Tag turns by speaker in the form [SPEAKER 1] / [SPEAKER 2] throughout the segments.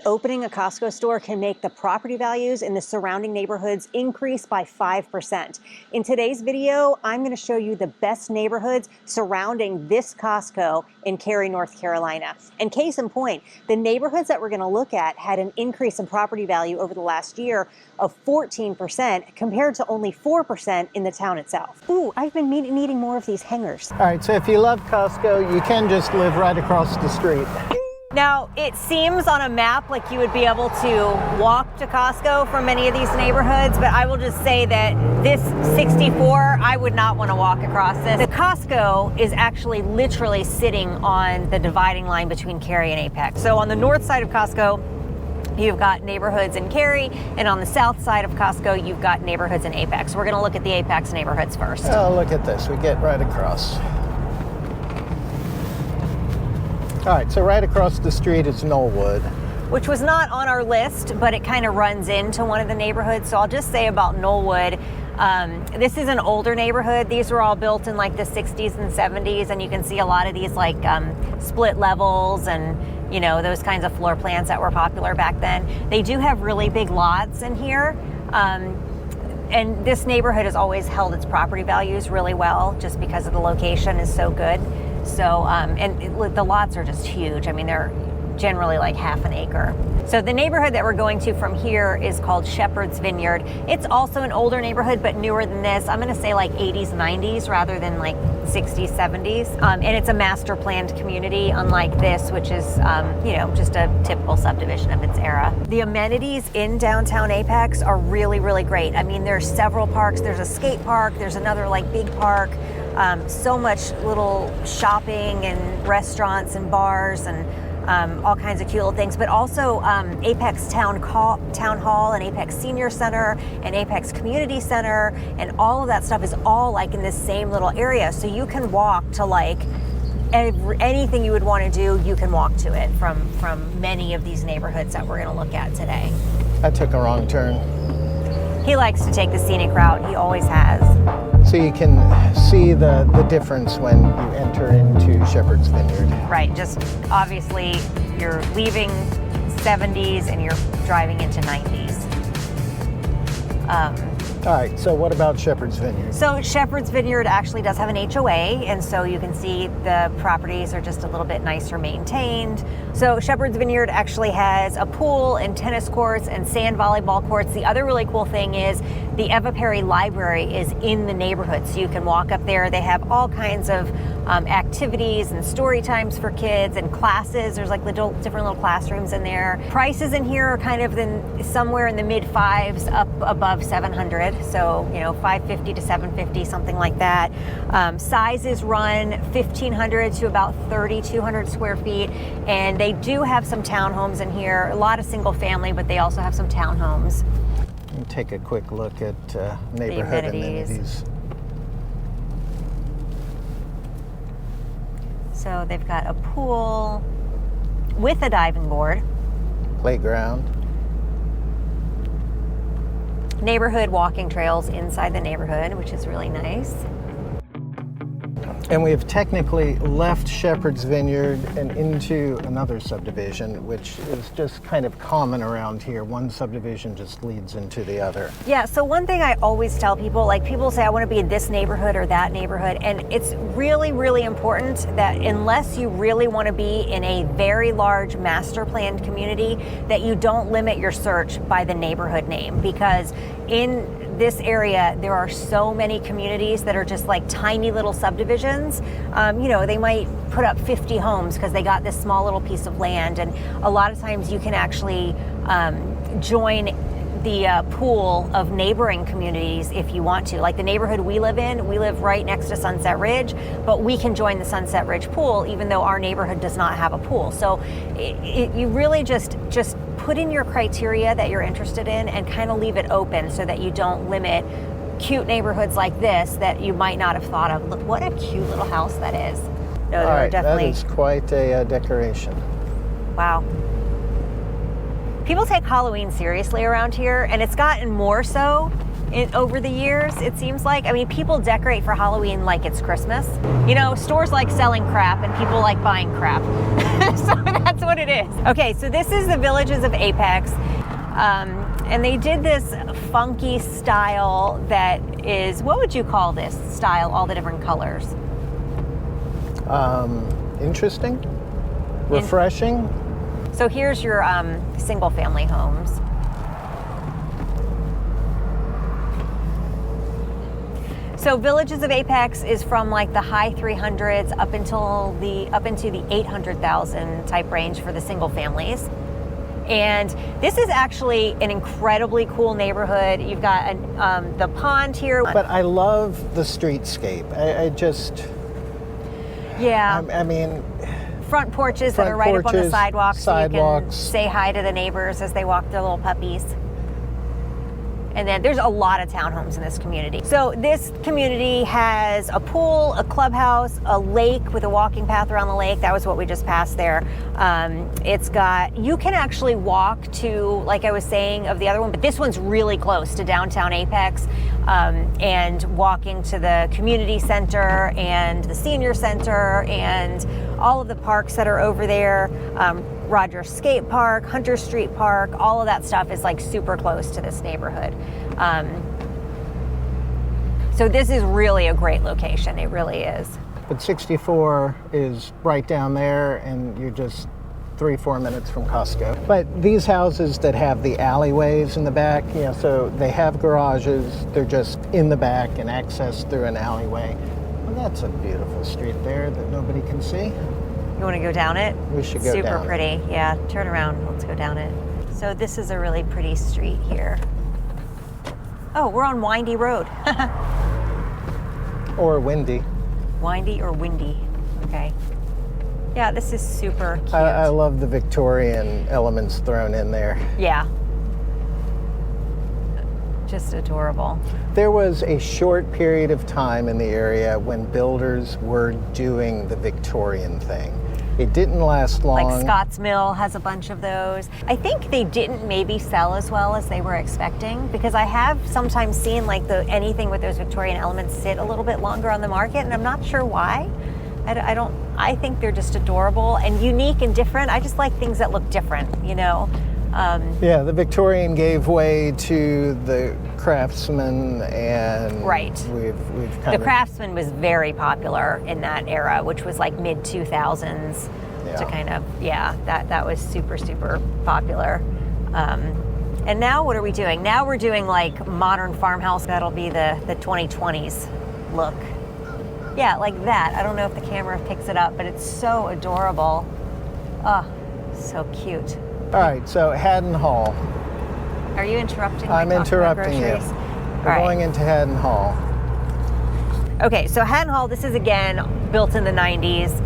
[SPEAKER 1] opening a Costco store can make the property values in the surrounding neighborhoods increase by 5%. In today's video, I'm going to show you the best neighborhoods surrounding this Costco in Cary, North Carolina. And case in point, the neighborhoods that we're going to look at had an increase in property value over the last year of 14% compared to only 4% in the town itself. Ooh, I've been needing more of these hangers.
[SPEAKER 2] All right, so if you love Costco, you can just live right across the street.
[SPEAKER 1] Now, it seems on a map like you would be able to walk to Costco from many of these neighborhoods, but I will just say that this 64, I would not want to walk across this. The Costco is actually literally sitting on the dividing line between Cary and Apex. So on the north side of Costco, you've got neighborhoods in Cary, and on the south side of Costco, you've got neighborhoods in Apex. We're going to look at the Apex neighborhoods first.
[SPEAKER 2] Oh, look at this. We get right across. All right, so right across the street is Knollwood.
[SPEAKER 1] Which was not on our list, but it kind of runs into one of the neighborhoods. So I'll just say about Knollwood, this is an older neighborhood. These were all built in like the 60s and 70s, and you can see a lot of these like split levels and you know, those kinds of floor plans that were popular back then. They do have really big lots in here. And this neighborhood has always held its property values really well just because of the location is so good. So, the lots are just huge. I mean, they're generally like half an acre. So the neighborhood that we're going to from here is called Shepherd's Vineyard. It's also an older neighborhood, but newer than this. I'm gonna say like 80s, 90s rather than like 60s, 70s. And it's a master planned community, unlike this, which is, you know, just a typical subdivision of its era. The amenities in downtown Apex are really, really great. I mean, there's several parks. There's a skate park. There's another like big park. So much little shopping and restaurants and bars and all kinds of cute little things, but also Apex Town Hall and Apex Senior Center and Apex Community Center, and all of that stuff is all like in this same little area. So you can walk to like anything you would want to do, you can walk to it from many of these neighborhoods that we're going to look at today.
[SPEAKER 2] I took a wrong turn.
[SPEAKER 1] He likes to take the scenic route. He always has.
[SPEAKER 2] So you can see the difference when you enter into Shepherd's Vineyard.
[SPEAKER 1] Right, just obviously you're leaving 70s and you're driving into 90s.
[SPEAKER 2] All right, so what about Shepherd's Vineyard?
[SPEAKER 1] So Shepherd's Vineyard actually does have an HOA, and so you can see the properties are just a little bit nicer maintained. So Shepherd's Vineyard actually has a pool and tennis courts and sand volleyball courts. The other really cool thing is the Eva Perry Library is in the neighborhood, so you can walk up there. They have all kinds of activities and story times for kids and classes. There's like different little classrooms in there. Prices in here are kind of somewhere in the mid fives up above 700. So, you know, 550 to 750, something like that. Sizes run 1,500 to about 3,200 square feet. And they do have some townhomes in here, a lot of single family, but they also have some townhomes.
[SPEAKER 2] Take a quick look at neighborhood amenities.
[SPEAKER 1] So they've got a pool with a diving board.
[SPEAKER 2] Playground.
[SPEAKER 1] Neighborhood walking trails inside the neighborhood, which is really nice.
[SPEAKER 2] And we've technically left Shepherd's Vineyard and into another subdivision, which is just kind of common around here. One subdivision just leads into the other.
[SPEAKER 1] Yeah, so one thing I always tell people, like people say, I want to be in this neighborhood or that neighborhood, and it's really, really important that unless you really want to be in a very large master planned community, that you don't limit your search by the neighborhood name, because in this area, there are so many communities that are just like tiny little subdivisions. You know, they might put up 50 homes because they got this small little piece of land. And a lot of times you can actually join the pool of neighboring communities if you want to. Like the neighborhood we live in, we live right next to Sunset Ridge, but we can join the Sunset Ridge pool even though our neighborhood does not have a pool. So you really just put in your criteria that you're interested in and kind of leave it open so that you don't limit cute neighborhoods like this that you might not have thought of. Look, what a cute little house that is. No,
[SPEAKER 2] all right,
[SPEAKER 1] definitely...
[SPEAKER 2] that is quite a decoration.
[SPEAKER 1] Wow. People take Halloween seriously around here, and it's gotten more so over the years, it seems like. I mean, people decorate for Halloween like it's Christmas. You know, stores like selling crap and people like buying crap. So That's what it is. Okay, so this is the Villages of Apex. And they did this funky style that is, what would you call this style, all the different colors?
[SPEAKER 2] Interesting, refreshing.
[SPEAKER 1] So here's your single family homes. So Villages of Apex is from like the high 300s up into the 800,000 type range for the single families. And this is actually an incredibly cool neighborhood. You've got the pond here.
[SPEAKER 2] But I love the streetscape. I just,
[SPEAKER 1] yeah.
[SPEAKER 2] I mean,
[SPEAKER 1] front porches that are right up on the sidewalks. So you can
[SPEAKER 2] sidewalks.
[SPEAKER 1] say hi to the neighbors as they walk their little puppies. And then there's a lot of townhomes in this community. So this community has a pool, a clubhouse, a lake with a walking path around the lake. That was what we just passed there. You can actually walk to, like I was saying of the other one, but this one's really close to downtown Apex, and walking to the community center and the senior center and all of the parks that are over there. Rogers Skate Park, Hunter Street Park, all of that stuff is like super close to this neighborhood. So this is really a great location. It really is.
[SPEAKER 2] But 64 is right down there, and you're just 3-4 minutes from Costco. But these houses that have the alleyways in the back, so they have garages, they're just in the back and accessed through an alleyway. Well, that's a beautiful street there that nobody can see.
[SPEAKER 1] You want to go down it?
[SPEAKER 2] We should go down it.
[SPEAKER 1] Super pretty. Yeah, turn around. Let's go down it. So this is a really pretty street here. Oh, we're on Windy Road.
[SPEAKER 2] Or windy.
[SPEAKER 1] Windy or windy. Okay. Yeah, this is super cute.
[SPEAKER 2] I love the Victorian elements thrown in there.
[SPEAKER 1] Yeah. Just adorable.
[SPEAKER 2] There was a short period of time in the area when builders were doing the Victorian thing. It didn't last long.
[SPEAKER 1] Like Scott's Mill has a bunch of those. I think they didn't maybe sell as well as they were expecting, because I have sometimes seen like anything with those Victorian elements sit a little bit longer on the market, and I'm not sure why. I think they're just adorable and unique and different. I just like things that look different,
[SPEAKER 2] Yeah, the Victorian gave way to the Craftsman, and
[SPEAKER 1] right.
[SPEAKER 2] We've kind
[SPEAKER 1] the Craftsman was very popular in that era, which was like mid 2000s.
[SPEAKER 2] Yeah.
[SPEAKER 1] To kind of that was super popular. And now what are we doing? Now we're doing like modern farmhouse. That'll be the 2020s look. Yeah, like that. I don't know if the camera picks it up, but it's so adorable. Oh, so cute.
[SPEAKER 2] All right, so Haden Hall.
[SPEAKER 1] Are you interrupting?
[SPEAKER 2] I'm interrupting you. We're going into Haden Hall.
[SPEAKER 1] Okay, so Haden Hall, this is again built in the 90s.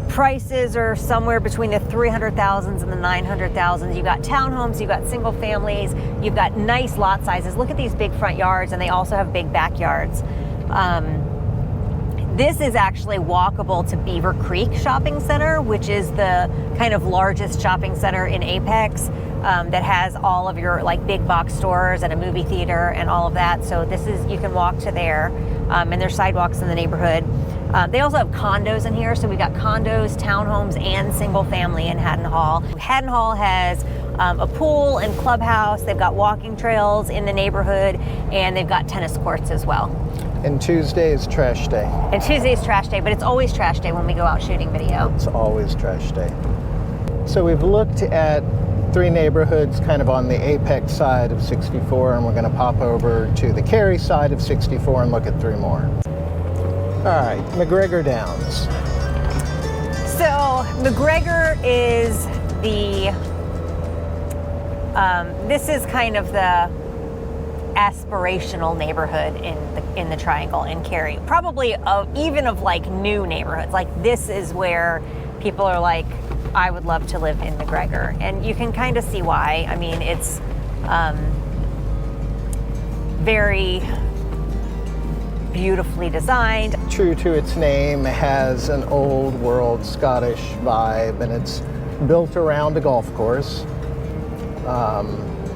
[SPEAKER 1] Prices are somewhere between the 300,000s and the 900,000s. You've got townhomes, you've got single families, you've got nice lot sizes. Look at these big front yards, and they also have big backyards. This is actually walkable to Beaver Creek Shopping Center, which is the kind of largest shopping center in Apex, that has all of your like big box stores and a movie theater and all of that. So you can walk to there, and there's sidewalks in the neighborhood. They also have condos in here, so we got condos, townhomes, and single family in Haden Hall. Haden Hall has a pool and clubhouse. They've got walking trails in the neighborhood, and they've got tennis courts as well.
[SPEAKER 2] And Tuesday is trash day.
[SPEAKER 1] And Tuesday is trash day, but it's always trash day when we go out shooting video.
[SPEAKER 2] It's always trash day. So we've looked at 3 neighborhoods kind of on the Apex side of 64, and we're going to pop over to the Cary side of 64 and look at 3 more. All right, McGregor Downs.
[SPEAKER 1] So McGregor is this is kind of the aspirational neighborhood in the Triangle in Cary. Probably even of like new neighborhoods. Like this is where people are like, I would love to live in McGregor, and you can kind of see why. I mean, it's very beautifully designed.
[SPEAKER 2] True to its name, has an old world Scottish vibe, and it's built around a golf course.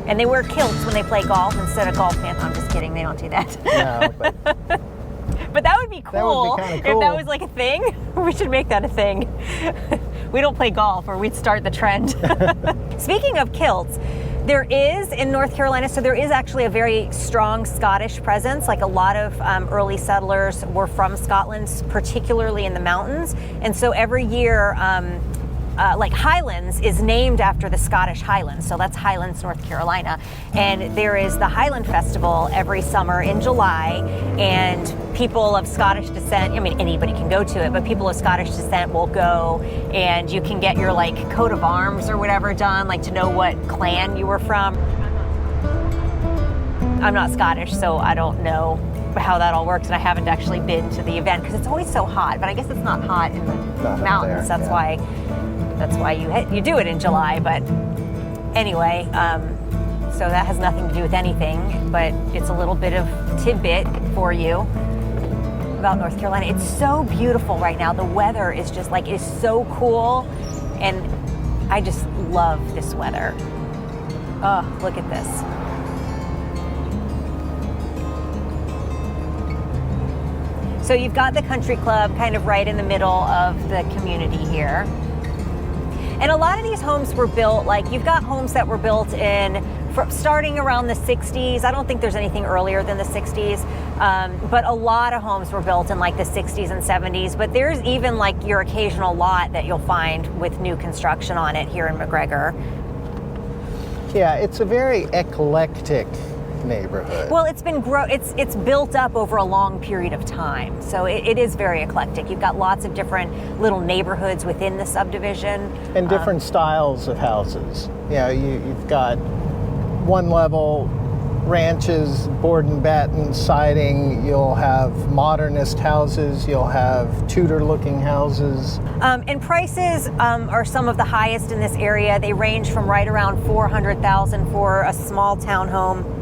[SPEAKER 1] And they wear kilts when they play golf instead of golf pants. I'm just kidding, they don't do that.
[SPEAKER 2] No,
[SPEAKER 1] but that would be cool,
[SPEAKER 2] that would be kinda cool
[SPEAKER 1] if that was like a thing. We should make that a thing. We don't play golf or we'd start the trend. Speaking of kilts, there is in North Carolina, so there is actually a very strong Scottish presence. Like a lot of early settlers were from Scotland, particularly in the mountains. And so every year, like Highlands is named after the Scottish Highlands. So that's Highlands, North Carolina. And there is the Highland Festival every summer in July. And people of Scottish descent, I mean, anybody can go to it, but people of Scottish descent will go, and you can get your like coat of arms or whatever done, like to know what clan you were from. I'm not Scottish, so I don't know how that all works, and I haven't actually been to the event because it's always so hot, but I guess it's not hot in the mountains.
[SPEAKER 2] There,
[SPEAKER 1] That's why you do it in July. But anyway, so that has nothing to do with anything, but it's a little bit of tidbit for you about North Carolina. It's so beautiful right now. The weather is just like, is so cool, and I just love this weather. Oh, look at this. So you've got the country club kind of right in the middle of the community here. And a lot of these homes were built, like you've got homes that were built in, starting around the 60s. I don't think there's anything earlier than the 60s, but a lot of homes were built in like the 60s and 70s. But there's even like your occasional lot that you'll find with new construction on it here in McGregor.
[SPEAKER 2] Yeah, it's a very eclectic neighborhood.
[SPEAKER 1] Well, it's been it's built up over a long period of time, so it is very eclectic. You've got lots of different little neighborhoods within the subdivision,
[SPEAKER 2] and different styles of houses. Yeah, you've got one level ranches, board and batten siding. You'll have modernist houses. You'll have Tudor-looking houses.
[SPEAKER 1] And prices are some of the highest in this area. They range from right around $400,000 for a small townhome,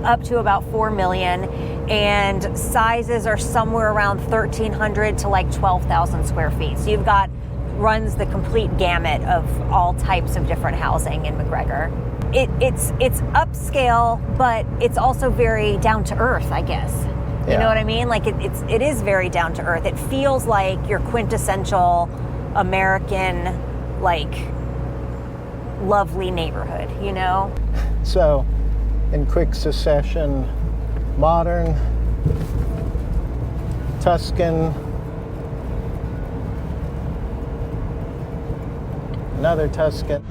[SPEAKER 1] up to about $4 million, and sizes are somewhere around 1,300 to like 12,000 square feet. So you've got runs the complete gamut of all types of different housing in McGregor. It's upscale, but it's also very down to earth, I guess. You
[SPEAKER 2] Yeah.
[SPEAKER 1] know what I mean? Like it is very down to earth. It feels like your quintessential American, like lovely neighborhood, you know?
[SPEAKER 2] So, in quick succession, modern, Tuscan, another Tuscan,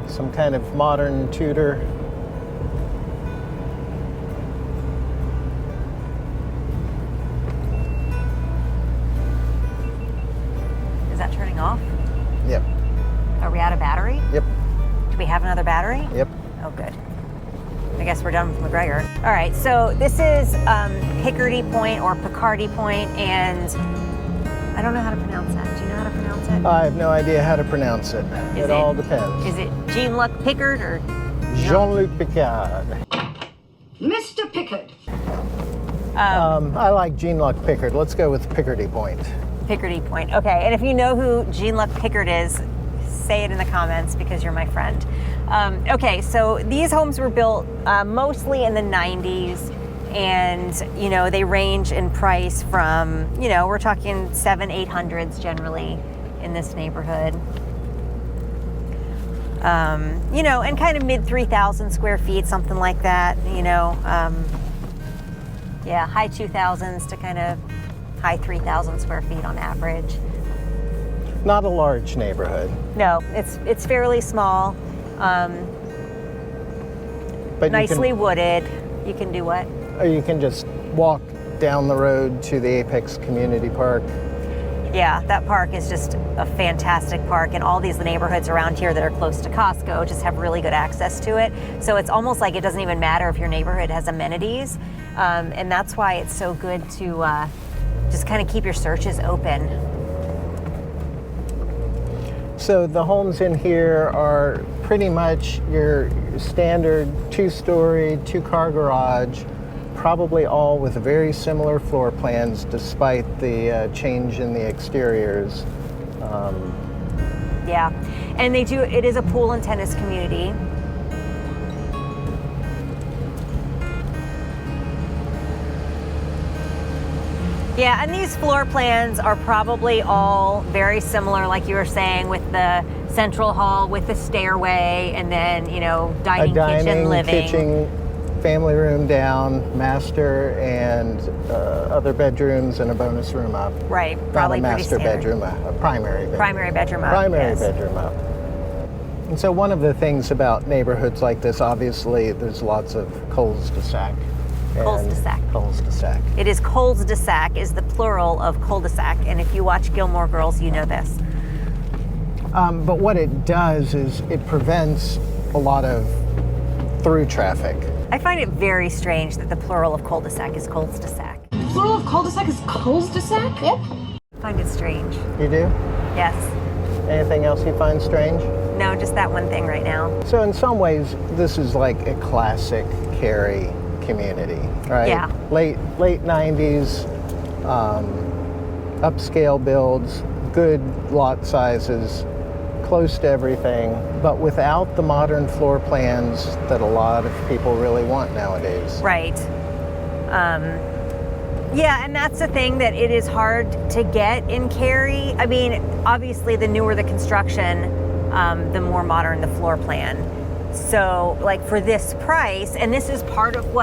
[SPEAKER 2] some kind of modern Tudor.
[SPEAKER 1] Is that turning off?
[SPEAKER 2] Yep.
[SPEAKER 1] Are we out of battery?
[SPEAKER 2] Yep.
[SPEAKER 1] Do we have another battery?
[SPEAKER 2] Yep.
[SPEAKER 1] Oh, good. I guess we're done with McGregor. All right, so this is Pickard Point or Pickard Point, and I don't know how to pronounce that. Do you know how to pronounce it?
[SPEAKER 2] I have no idea how to pronounce it. It all depends.
[SPEAKER 1] Is it Jean-Luc Pickard or
[SPEAKER 2] Jean-Luc Pickard.
[SPEAKER 3] Mr. Pickard.
[SPEAKER 2] I like Jean-Luc Pickard. Let's go with Pickard Point.
[SPEAKER 1] Pickard Point? Okay, and if you know who Jean-Luc Pickard is, say it in the comments because you're my friend. Okay, so these homes were built mostly in the 90s, and you know they range in price from, you know, we're talking 700-800s generally in this neighborhood. You know, and kind of mid 3,000 square feet, something like that. You know, yeah, high 2,000s to kind of high 3,000 square feet on average.
[SPEAKER 2] Not a large neighborhood.
[SPEAKER 1] No, it's fairly small.
[SPEAKER 2] But
[SPEAKER 1] Nicely wooded. You can do what?
[SPEAKER 2] Or you can just walk down the road to the Apex Community Park.
[SPEAKER 1] Yeah, that park is just a fantastic park, and all these neighborhoods around here that are close to Costco just have really good access to it. So it's almost like it doesn't even matter if your neighborhood has amenities, and that's why it's so good to just kind of keep your searches open.
[SPEAKER 2] So the homes in here are pretty much your standard 2-story, 2-car garage, probably all with very similar floor plans despite the change in the exteriors.
[SPEAKER 1] Yeah, and it is a pool and tennis community. Yeah, and these floor plans are probably all very similar, like you were saying, with the central hall with the stairway, and then, you know, dining, kitchen, living.
[SPEAKER 2] kitchen, family room down, master, and other bedrooms, and a bonus room up.
[SPEAKER 1] Right,
[SPEAKER 2] Not
[SPEAKER 1] probably
[SPEAKER 2] a master
[SPEAKER 1] pretty standard.
[SPEAKER 2] bedroom, a primary bedroom.
[SPEAKER 1] Primary bedroom up.
[SPEAKER 2] Primary
[SPEAKER 1] yes.
[SPEAKER 2] bedroom up. And so one of the things about neighborhoods like this, obviously, there's lots of cul-de-sac.
[SPEAKER 1] Cul-de-sac.
[SPEAKER 2] Cul-de-sac.
[SPEAKER 1] It is cul-de-sac is the plural of cul-de-sac, and if you watch Gilmore Girls, you know this.
[SPEAKER 2] But what it does is it prevents a lot of through traffic.
[SPEAKER 1] I find it very strange that the plural of cul-de-sac is cul-de-sac.
[SPEAKER 3] Plural of cul-de-sac is cul-de-sac? Yep.
[SPEAKER 1] I find it strange.
[SPEAKER 2] You do?
[SPEAKER 1] Yes.
[SPEAKER 2] Anything else you find strange?
[SPEAKER 1] No, just that one thing right now.
[SPEAKER 2] So in some ways, this is like a classic Cary community, right?
[SPEAKER 1] Yeah.
[SPEAKER 2] Late 90s, upscale builds, good lot sizes, close to everything, but without the modern floor plans that a lot of people really want nowadays.
[SPEAKER 1] Right. Yeah, and that's the thing, that it is hard to get in Cary. I mean, obviously, the newer the construction, the more modern the floor plan. So, like, for this price, and this is part of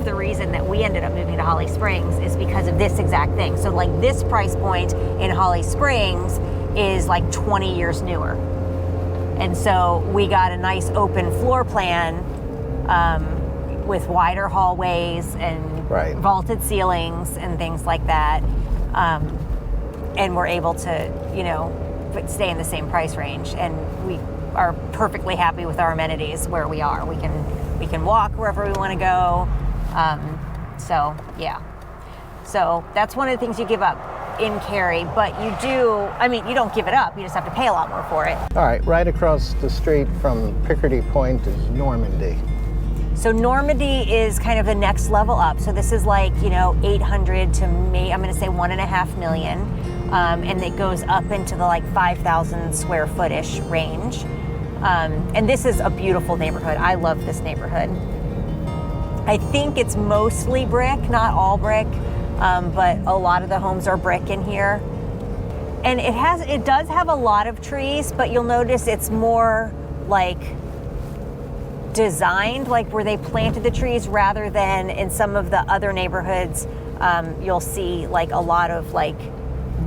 [SPEAKER 1] the reason that we ended up moving to Holly Springs is because of this exact thing. So, like, this price point in Holly Springs is like 20 years newer. And so we got a nice open floor plan with wider hallways and
[SPEAKER 2] Right.
[SPEAKER 1] vaulted ceilings and things like that. And we're able to, you know, stay in the same price range. And we are perfectly happy with our amenities where we are. We can walk wherever we want to go. So, yeah. So that's one of the things you give up in Cary, but you don't give it up, you just have to pay a lot more for it.
[SPEAKER 2] All right, right across the street from Pickard Point is Normandy.
[SPEAKER 1] So Normandy is kind of the next level up. So this is like, you know, 800 to maybe, I'm gonna say 1.5 million. And it goes up into the like 5,000 square foot-ish range. And this is a beautiful neighborhood. I love this neighborhood. I think it's mostly brick, not all brick. But a lot of the homes are brick in here. And it does have a lot of trees, but you'll notice it's more like designed, like where they planted the trees, rather than in some of the other neighborhoods, you'll see like a lot of like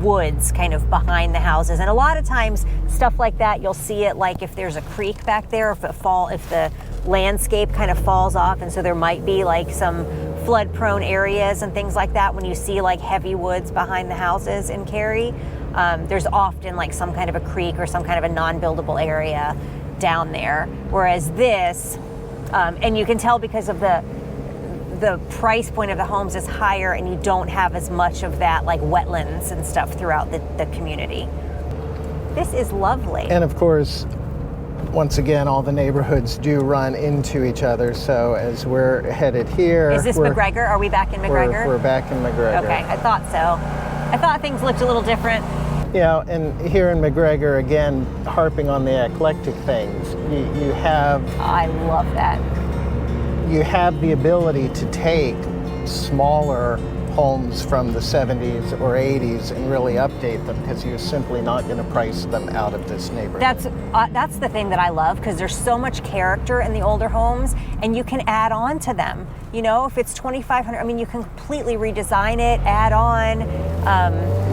[SPEAKER 1] woods kind of behind the houses. And a lot of times stuff like that, you'll see it like if there's a creek back there, if the landscape kind of falls off, and so there might be like some flood prone areas and things like that. When you see like heavy woods behind the houses in Cary, there's often like some kind of a creek or some kind of a non-buildable area down there. Whereas this, and you can tell because of the price point of the homes is higher, and you don't have as much of that like wetlands and stuff throughout the community. This is lovely.
[SPEAKER 2] And of course, once again, all the neighborhoods do run into each other. So as we're headed here,
[SPEAKER 1] is this McGregor? Are we back in McGregor?
[SPEAKER 2] We're back in McGregor.
[SPEAKER 1] Okay, I thought so. I thought things looked a little different.
[SPEAKER 2] You know, and here in McGregor, again, harping on the eclectic things, you have...
[SPEAKER 1] I love that.
[SPEAKER 2] You have the ability to take smaller homes from the 70s or 80s and really update them, because you're simply not going to price them out of this neighborhood.
[SPEAKER 1] That's the thing that I love, because there's so much character in the older homes, and you can add on to them. You know, if it's $2,500, I mean, you can completely redesign it, add on,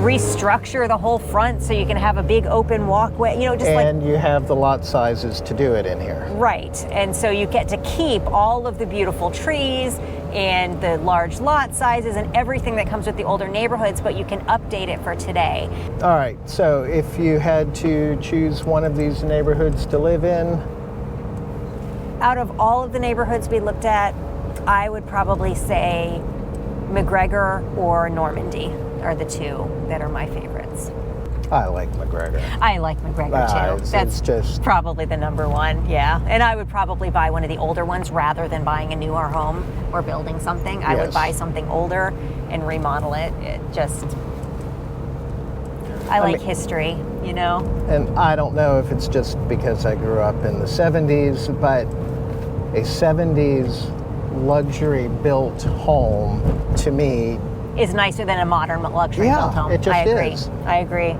[SPEAKER 1] restructure the whole front so you can have a big open walkway. You know, just
[SPEAKER 2] and you have the lot sizes to do it in here.
[SPEAKER 1] Right, and so you get to keep all of the beautiful trees and the large lot sizes and everything that comes with the older neighborhoods, but you can update it for today.
[SPEAKER 2] All right, so if you had to choose one of these neighborhoods to live in?
[SPEAKER 1] Out of all of the neighborhoods we looked at, I would probably say McGregor or Normandy are the two that are my favorites.
[SPEAKER 2] I like McGregor.
[SPEAKER 1] I like McGregor too.
[SPEAKER 2] It's just
[SPEAKER 1] probably the number one, yeah. And I would probably buy one of the older ones rather than buying a newer home or building something. I would buy something older and remodel it. I like history, you know?
[SPEAKER 2] And I don't know if it's just because I grew up in the 70s, but a 70s luxury built home to me
[SPEAKER 1] is nicer than a modern luxury
[SPEAKER 2] Yeah,
[SPEAKER 1] built home.
[SPEAKER 2] it just
[SPEAKER 1] I agree.
[SPEAKER 2] is.
[SPEAKER 1] I agree.